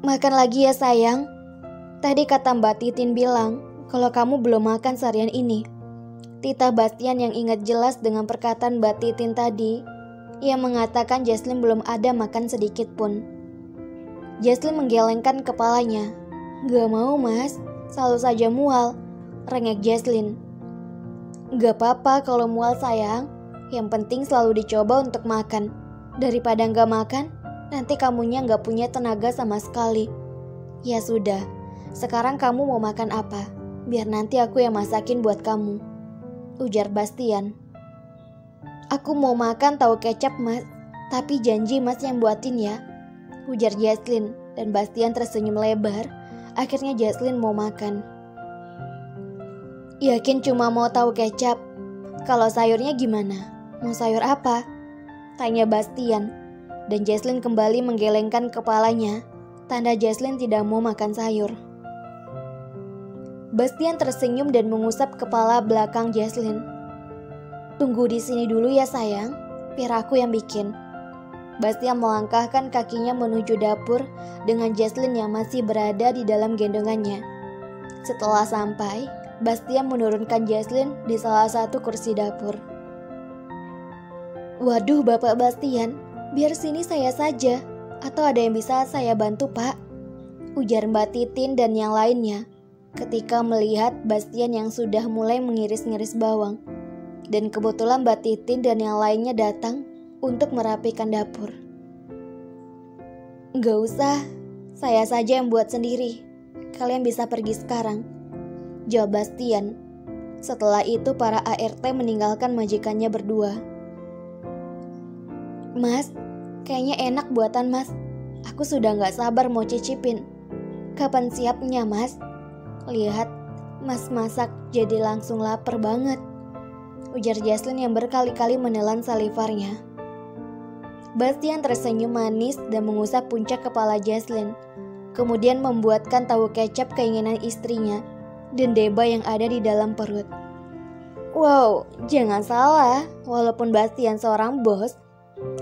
Makan lagi ya sayang. Tadi kata Mbak Titin bilang kalau kamu belum makan seharian ini. Tita Bastian yang ingat jelas dengan perkataan Mbak Titin tadi. Ia mengatakan Jesslyn belum ada makan sedikit pun. Jesslyn menggelengkan kepalanya. Gak mau mas, selalu saja mual, rengek Jesslyn. Gak apa-apa kalau mual sayang, yang penting selalu dicoba untuk makan. Daripada gak makan, nanti kamunya gak punya tenaga sama sekali. Ya sudah, sekarang kamu mau makan apa? Biar nanti aku yang masakin buat kamu, ujar Bastian. Aku mau makan tahu kecap mas, tapi janji mas yang buatin ya, ujar Jesslyn, dan Bastian tersenyum lebar. Akhirnya Jesslyn mau makan. Yakin cuma mau tahu kecap? Kalau sayurnya gimana? Mau sayur apa? Tanya Bastian, dan Jesslyn kembali menggelengkan kepalanya, tanda Jesslyn tidak mau makan sayur. Bastian tersenyum dan mengusap kepala belakang Jesslyn. Tunggu di sini dulu ya sayang, biar aku yang bikin. Bastian melangkahkan kakinya menuju dapur dengan Jesslyn yang masih berada di dalam gendongannya. Setelah sampai, Bastian menurunkan Jesslyn di salah satu kursi dapur. Waduh Bapak Bastian, biar sini saya saja, atau ada yang bisa saya bantu Pak? Ujar Mbak Titin dan yang lainnya ketika melihat Bastian yang sudah mulai mengiris-ngiris bawang. Dan kebetulan Mbak Titin dan yang lainnya datang untuk merapikan dapur. Gak usah, saya saja yang buat sendiri. Kalian bisa pergi sekarang, jawab Bastian. Setelah itu para ART meninggalkan majikannya berdua. Mas, kayaknya enak buatan mas. Aku sudah gak sabar mau cicipin. Kapan siapnya mas? Lihat, mas masak jadi langsung lapar banget, ujar Jesslyn yang berkali-kali menelan salivarnya. Bastian tersenyum manis dan mengusap puncak kepala Jesslyn, kemudian membuatkan tahu kecap keinginan istrinya dan Deba yang ada di dalam perut. Wow, jangan salah, walaupun Bastian seorang bos,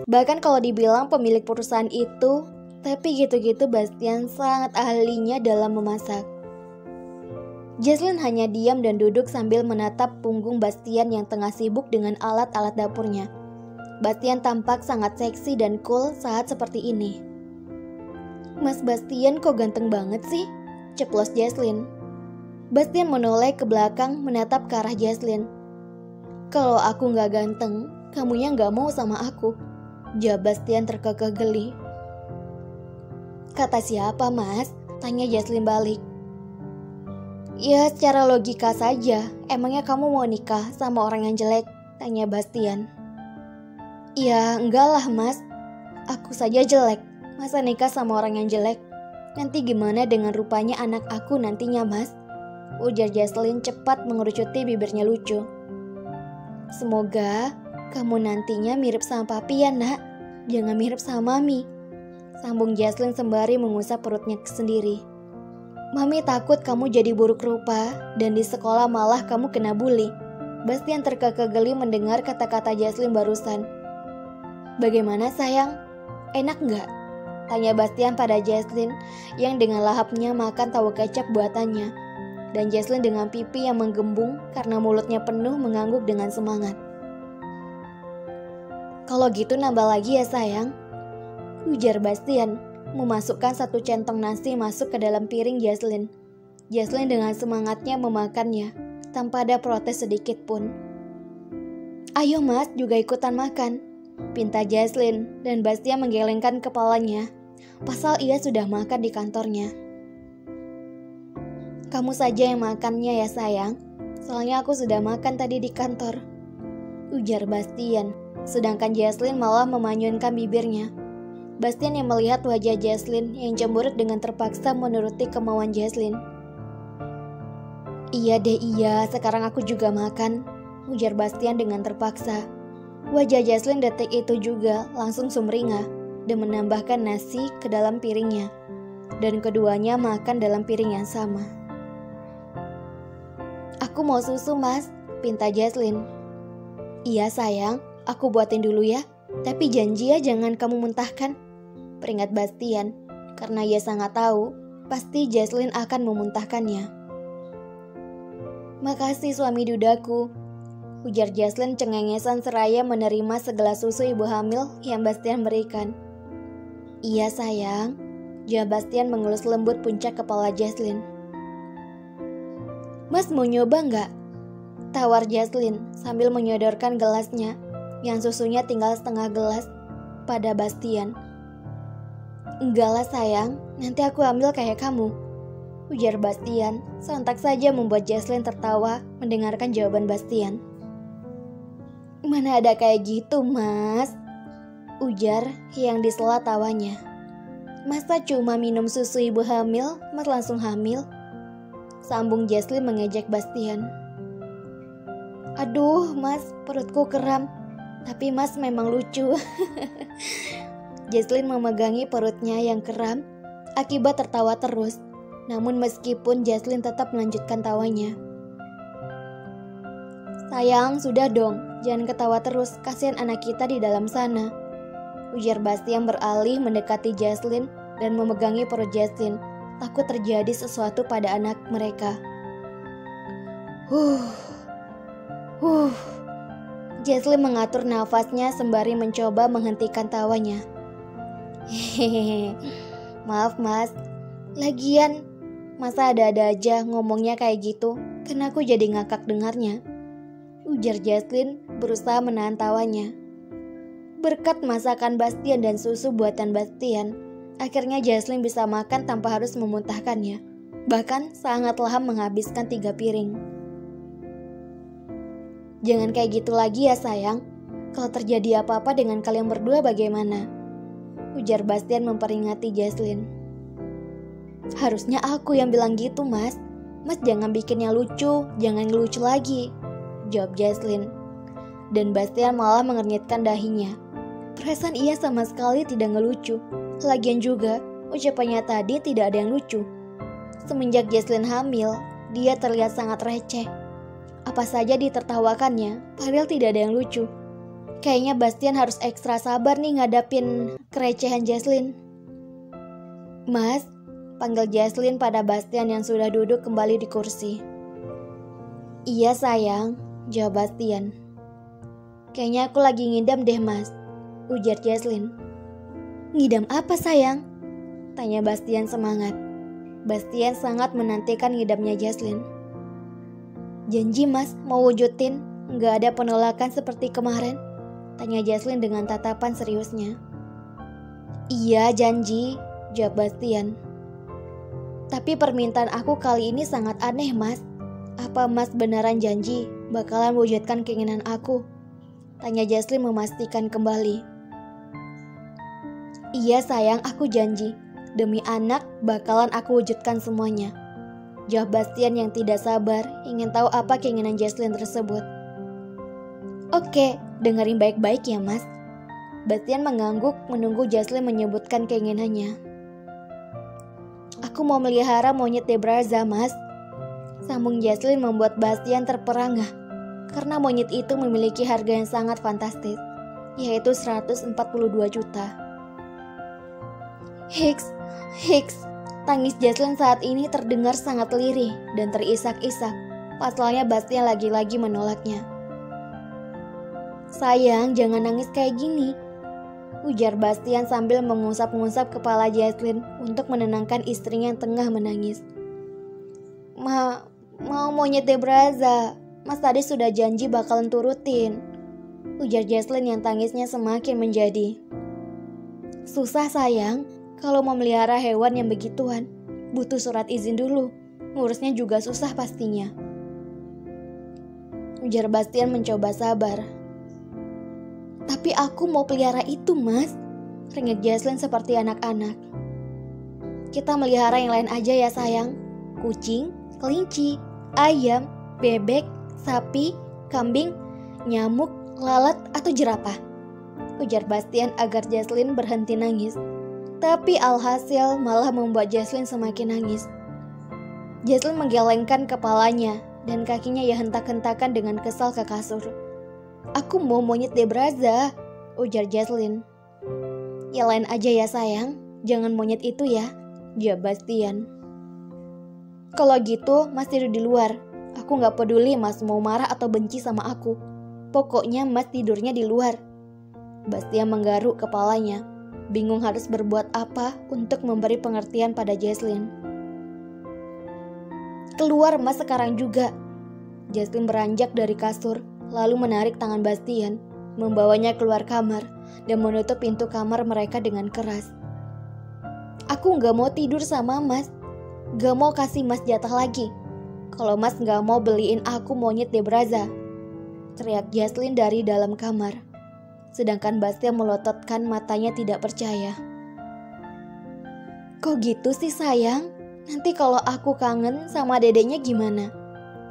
bahkan kalau dibilang pemilik perusahaan itu, tapi gitu-gitu Bastian sangat ahlinya dalam memasak. Jesslyn hanya diam dan duduk sambil menatap punggung Bastian yang tengah sibuk dengan alat-alat dapurnya. Bastian tampak sangat seksi dan cool saat seperti ini. Mas Bastian kok ganteng banget sih? Ceplos Jesslyn. Bastian menoleh ke belakang menatap ke arah Jesslyn. Kalau aku gak ganteng, kamunya gak mau sama aku, jawab Bastian terkekeh geli. Kata siapa mas? Tanya Jesslyn balik. Ya secara logika saja, emangnya kamu mau nikah sama orang yang jelek? Tanya Bastian. Ya enggak lah mas, aku saja jelek, masa nikah sama orang yang jelek? Nanti gimana dengan rupanya anak aku nantinya mas? Ujar Jesslyn cepat mengerucuti bibirnya lucu. Semoga kamu nantinya mirip sama papi ya nak, jangan mirip sama mami, sambung Jesslyn sembari mengusap perutnya sendiri. Mami takut kamu jadi buruk rupa dan di sekolah malah kamu kena bully. Bastian terkekeh geli mendengar kata-kata Jesslyn barusan. Bagaimana sayang? Enak nggak? Tanya Bastian pada Jesslyn yang dengan lahapnya makan tahu kecap buatannya. Dan Jesslyn dengan pipi yang menggembung karena mulutnya penuh mengangguk dengan semangat. Kalau gitu nambah lagi ya sayang, ujar Bastian memasukkan satu centong nasi masuk ke dalam piring Jesslyn. Jesslyn dengan semangatnya memakannya tanpa ada protes sedikit pun. Ayo mas juga ikutan makan, pinta Jesslyn, dan Bastian menggelengkan kepalanya. Pasal ia sudah makan di kantornya. Kamu saja yang makannya ya sayang, soalnya aku sudah makan tadi di kantor, ujar Bastian. Sedangkan Jesslyn malah memanyunkan bibirnya. Bastian yang melihat wajah Jesslyn yang cemberut dengan terpaksa menuruti kemauan Jesslyn. Iya deh iya, sekarang aku juga makan, ujar Bastian dengan terpaksa. Wajah Jesslyn detik itu juga langsung sumringah dan menambahkan nasi ke dalam piringnya. Dan keduanya makan dalam piring yang sama. Aku mau susu mas, pinta Jesslyn. Iya sayang, aku buatin dulu ya, tapi janji ya jangan kamu muntahkan, peringat Bastian. karena ia sangat tahu pasti Jesslyn akan memuntahkannya. "Makasih suami dudaku," ujar Jesslyn cengengesan seraya menerima segelas susu ibu hamil yang Bastian berikan. "Iya sayang," jawab Bastian mengelus lembut puncak kepala Jesslyn. "Mas mau nyoba nggak?" tawar Jesslyn sambil menyodorkan gelasnya yang susunya tinggal setengah gelas pada Bastian. "Enggak lah sayang, nanti aku ambil kayak kamu," ujar Bastian, sontak saja membuat Jesslyn tertawa mendengarkan jawaban Bastian. "Mana ada kayak gitu mas," ujar yang disela tawanya. "Masa cuma minum susu ibu hamil, mas langsung hamil?" sambung Jesslyn mengejek Bastian. "Aduh mas, perutku kram, tapi mas memang lucu." Jesslyn memegangi perutnya yang kram akibat tertawa terus. Namun meskipun Jesslyn tetap melanjutkan tawanya. "Sayang, sudah dong, jangan ketawa terus, kasihan anak kita di dalam sana," ujar Bastian beralih mendekati Jesslyn dan memegangi perut Jesslyn, takut terjadi sesuatu pada anak mereka. Jesslyn mengatur nafasnya sembari mencoba menghentikan tawanya. "Hehehe, maaf mas, lagian masa ada-ada aja ngomongnya kayak gitu, kan aku jadi ngakak dengarnya," ujar Jesslyn berusaha menahan tawanya. Berkat masakan Bastian dan susu buatan Bastian, akhirnya Jesslyn bisa makan tanpa harus memuntahkannya. Bahkan sangat lahap menghabiskan 3 piring. "Jangan kayak gitu lagi ya sayang, kalau terjadi apa-apa dengan kalian berdua bagaimana?" ujar Bastian memperingati Jesslyn. "Harusnya aku yang bilang gitu mas. Mas jangan bikinnya lucu, jangan ngelucu lagi," jawab Jesslyn. Dan Bastian malah mengernyitkan dahinya. Perasaan ia sama sekali tidak ngelucu. Lagian juga, ucapannya tadi tidak ada yang lucu. Semenjak Jesslyn hamil, dia terlihat sangat receh. Apa saja ditertawakannya, padahal tidak ada yang lucu. Kayaknya Bastian harus ekstra sabar nih ngadapin kerecehan Jesslyn. "Mas," panggil Jesslyn pada Bastian yang sudah duduk kembali di kursi. "Iya sayang," jawab Bastian. "Kayaknya aku lagi ngidam deh mas," ujar Jesslyn. "Ngidam apa sayang?" tanya Bastian semangat. Bastian sangat menantikan ngidamnya Jesslyn. "Janji mas mau wujudin, nggak ada penolakan seperti kemarin?" tanya Jesslyn dengan tatapan seriusnya. "Iya janji," jawab Bastian. "Tapi permintaan aku kali ini sangat aneh mas. Apa mas beneran janji bakalan wujudkan keinginan aku?" tanya Jesslyn memastikan kembali. "Iya sayang, aku janji. Demi anak bakalan aku wujudkan semuanya," jawab Bastian yang tidak sabar ingin tahu apa keinginan Jesslyn tersebut. "Oke, dengerin baik-baik ya mas." Bastian mengangguk menunggu Jesslyn menyebutkan keinginannya. "Aku mau melihara monyet Debraza mas," sambung Jesslyn membuat Bastian terperangah. Karena monyet itu memiliki harga yang sangat fantastis, yaitu 142 juta. Hiks, tangis Jesslyn saat ini terdengar sangat lirih dan terisak-isak. Pasalnya Bastian lagi-lagi menolaknya. "Sayang, jangan nangis kayak gini," ujar Bastian sambil mengusap-ngusap kepala Jesslyn untuk menenangkan istrinya yang tengah menangis. Mau monyet Debraza. Mas tadi sudah janji bakalan turutin," ujar Jesslyn yang tangisnya semakin menjadi. "Susah sayang, kalau mau melihara hewan yang begituan, butuh surat izin dulu. Ngurusnya juga susah pastinya," ujar Bastian mencoba sabar. "Tapi aku mau pelihara itu mas," rengek Jesslyn seperti anak-anak. "Kita melihara yang lain aja ya sayang. Kucing, kelinci, ayam, bebek, sapi, kambing, nyamuk, lalat, atau jerapah," ujar Bastian agar Jesslyn berhenti nangis. Tapi alhasil malah membuat Jesslyn semakin nangis. Jesslyn menggelengkan kepalanya dan kakinya ia hentak-hentakan dengan kesal ke kasur. "Aku mau monyet Debraza," ujar Jesslyn. "Ya lain aja ya sayang, jangan monyet itu ya," jawab Bastian. Kalau gitu Mas tidur di luar. Aku gak peduli Mas mau marah atau benci sama aku. Pokoknya Mas tidurnya di luar. Bastian menggaruk kepalanya, bingung harus berbuat apa untuk memberi pengertian pada Jesslyn. Keluar Mas sekarang juga. Jesslyn beranjak dari kasur, lalu menarik tangan Bastian, membawanya keluar kamar, dan menutup pintu kamar mereka dengan keras. Aku gak mau tidur sama Mas. Gak mau kasih Mas jatah lagi. Kalau Mas gak mau beliin aku monyet Debraza, teriak Jesslyn dari dalam kamar. Sedangkan Bastian melototkan matanya tidak percaya. Kok gitu sih sayang? Nanti kalau aku kangen sama dedeknya gimana?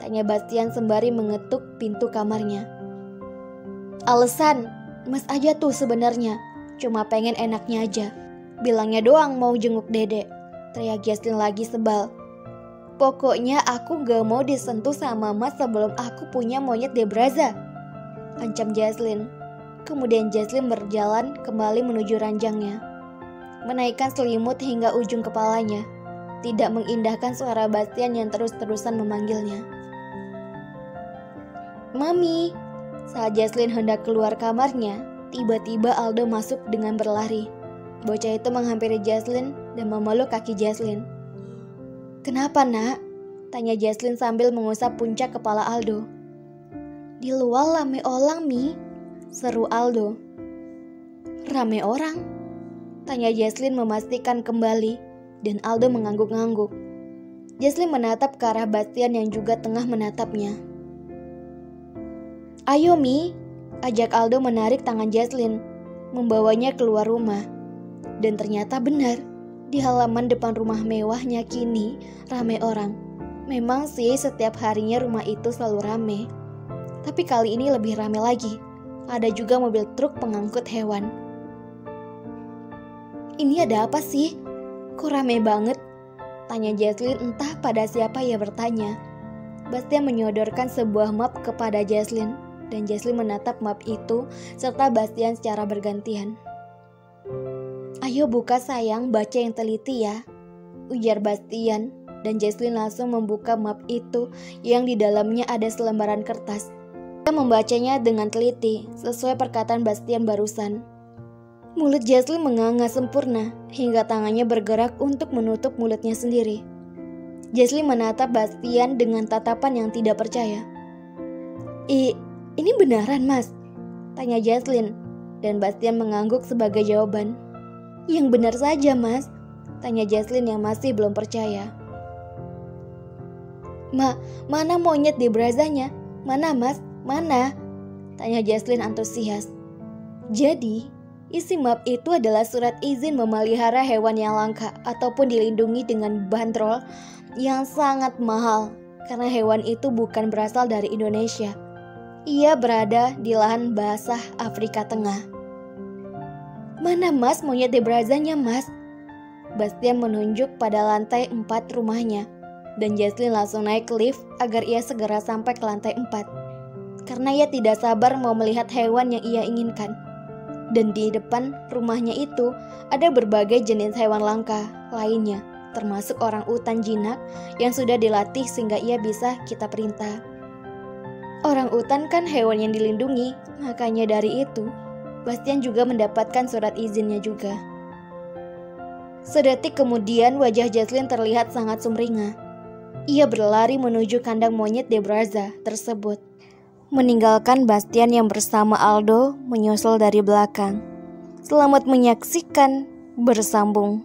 Tanya Bastian sembari mengetuk pintu kamarnya. Alasan, Mas aja tuh sebenarnya. Cuma pengen enaknya aja. Bilangnya doang mau jenguk dedek. Teriak Jesslyn lagi sebal. Pokoknya aku gak mau disentuh sama Mas sebelum aku punya monyet Debraza, ancam Jesslyn. Kemudian Jesslyn berjalan kembali menuju ranjangnya, menaikkan selimut hingga ujung kepalanya, tidak mengindahkan suara Bastian yang terus-terusan memanggilnya. Mami. Saat Jesslyn hendak keluar kamarnya, tiba-tiba Aldo masuk dengan berlari. Bocah itu menghampiri Jesslyn dan memeluk kaki Jesslyn. Kenapa nak? Tanya Jesslyn sambil mengusap puncak kepala Aldo. Di luar rame orang Mi, seru Aldo. Rame orang? Tanya Jesslyn memastikan kembali, dan Aldo mengangguk-ngangguk. Jesslyn menatap ke arah Bastian yang juga tengah menatapnya. Ayo Mi, ajak Aldo menarik tangan Jesslyn, membawanya keluar rumah. Dan ternyata benar, di halaman depan rumah mewahnya kini rame orang. Memang sih setiap harinya rumah itu selalu rame. Tapi kali ini lebih rame lagi. Ada juga mobil truk pengangkut hewan. Ini ada apa sih? Kok rame banget? Tanya Jesslyn entah pada siapa ia bertanya. Bastian menyodorkan sebuah map kepada Jesslyn. Dan Jesslyn menatap map itu serta Bastian secara bergantian. Ayo buka sayang, baca yang teliti ya, ujar Bastian. Dan Jesslyn langsung membuka map itu yang di dalamnya ada selembaran kertas. Dia membacanya dengan teliti sesuai perkataan Bastian barusan. Mulut Jesslyn menganga sempurna hingga tangannya bergerak untuk menutup mulutnya sendiri. Jesslyn menatap Bastian dengan tatapan yang tidak percaya. Ini beneran Mas? Tanya Jesslyn, dan Bastian mengangguk sebagai jawaban. Yang benar saja Mas, tanya Jesslyn yang masih belum percaya. Mana monyet Debrazanya? Mana Mas? Mana? Tanya Jesslyn antusias. Jadi, isi map itu adalah surat izin memelihara hewan yang langka ataupun dilindungi dengan bandrol yang sangat mahal karena hewan itu bukan berasal dari Indonesia. Ia berada di lahan basah Afrika Tengah. Mana Mas monyet Debrazanya Mas? Bastian menunjuk pada lantai 4 rumahnya. Dan Jesslyn langsung naik lift agar ia segera sampai ke lantai 4. Karena ia tidak sabar mau melihat hewan yang ia inginkan. Dan di depan rumahnya itu ada berbagai jenis hewan langka lainnya, termasuk orang utan jinak yang sudah dilatih sehingga ia bisa kita perintah. Orang utan kan hewan yang dilindungi, makanya dari itu Bastian juga mendapatkan surat izinnya juga. Sedetik kemudian wajah Jesslyn terlihat sangat sumringah. Ia berlari menuju kandang monyet Debraza tersebut, meninggalkan Bastian yang bersama Aldo menyusul dari belakang. Selamat menyaksikan, bersambung.